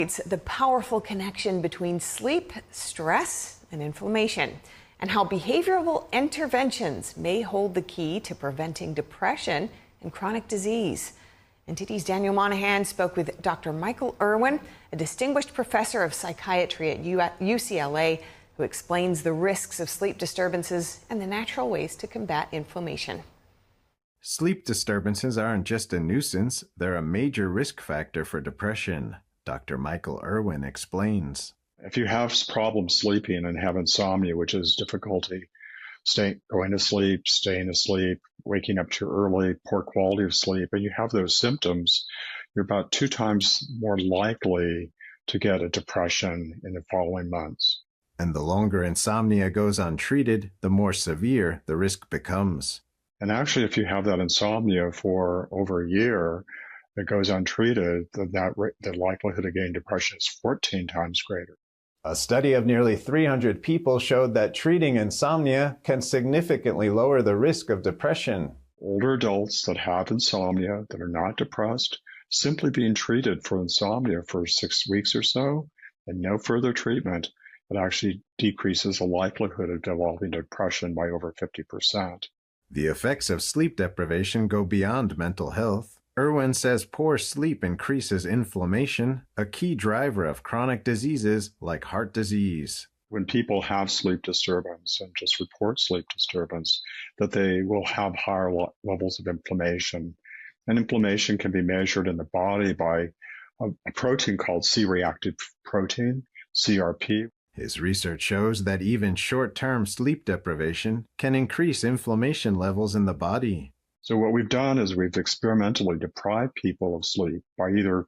It's the powerful connection between sleep, stress, and inflammation, and how behavioral interventions may hold the key to preventing depression and chronic disease. NTD's Daniel Monahan spoke with Dr. Michael Irwin, a distinguished professor of psychiatry at UCLA, who explains the risks of sleep disturbances and the natural ways to combat inflammation. Sleep disturbances aren't just a nuisance, they're a major risk factor for depression. Dr. Michael Irwin explains. If you have problems sleeping and have insomnia, which is difficulty going to sleep, staying asleep, waking up too early, poor quality of sleep, and you have those symptoms, you're about 2 times more likely to get a depression in the following months. And the longer insomnia goes untreated, the more severe the risk becomes. And actually, if you have that insomnia for over a year that goes untreated, the likelihood of getting depression is 14 times greater. A study of nearly 300 people showed that treating insomnia can significantly lower the risk of depression. Older adults that have insomnia, that are not depressed, simply being treated for insomnia for 6 weeks or so, and no further treatment, it actually decreases the likelihood of developing depression by over 50%. The effects of sleep deprivation go beyond mental health. Irwin says poor sleep increases inflammation, a key driver of chronic diseases like heart disease. When people have sleep disturbance and just report sleep disturbance, that they will have higher levels of inflammation. And inflammation can be measured in the body by a protein called C-reactive protein, CRP. His research shows that even short-term sleep deprivation can increase inflammation levels in the body. So what we've done is we've experimentally deprived people of sleep by either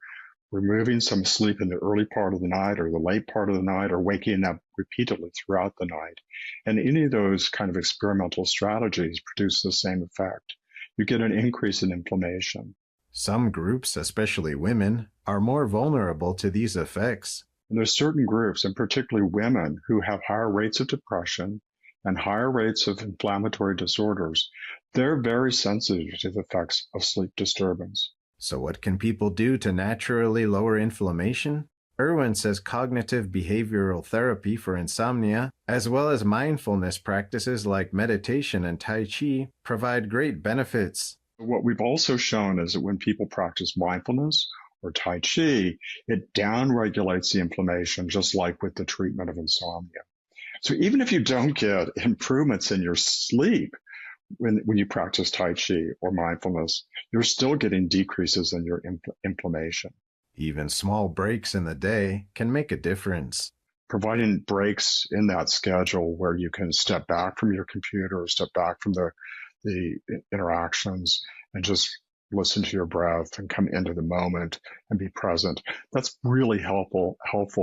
removing some sleep in the early part of the night or the late part of the night, or waking up repeatedly throughout the night. And any of those kind of experimental strategies produce the same effect. You get an increase in inflammation. Some groups, especially women, are more vulnerable to these effects. And there's certain groups, and particularly women, who have higher rates of depression and higher rates of inflammatory disorders. They're very sensitive to the effects of sleep disturbance. So what can people do to naturally lower inflammation? Irwin says cognitive behavioral therapy for insomnia, as well as mindfulness practices like meditation and Tai Chi, provide great benefits. What we've also shown is that when people practice mindfulness or Tai Chi, it downregulates the inflammation, just like with the treatment of insomnia. So even if you don't get improvements in your sleep when you practice Tai Chi or mindfulness, you're still getting decreases in your inflammation. Even small breaks in the day can make a difference. Providing breaks in that schedule where you can step back from your computer or step back from the interactions and just listen to your breath and come into the moment and be present. That's really helpful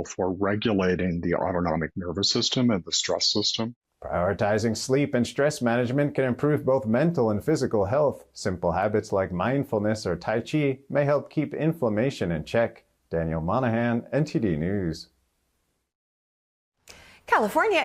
for regulating the autonomic nervous system and the stress system. Prioritizing sleep and stress management can improve both mental and physical health. Simple habits like mindfulness or Tai Chi may help keep inflammation in check. Daniel Monahan, NTD News. California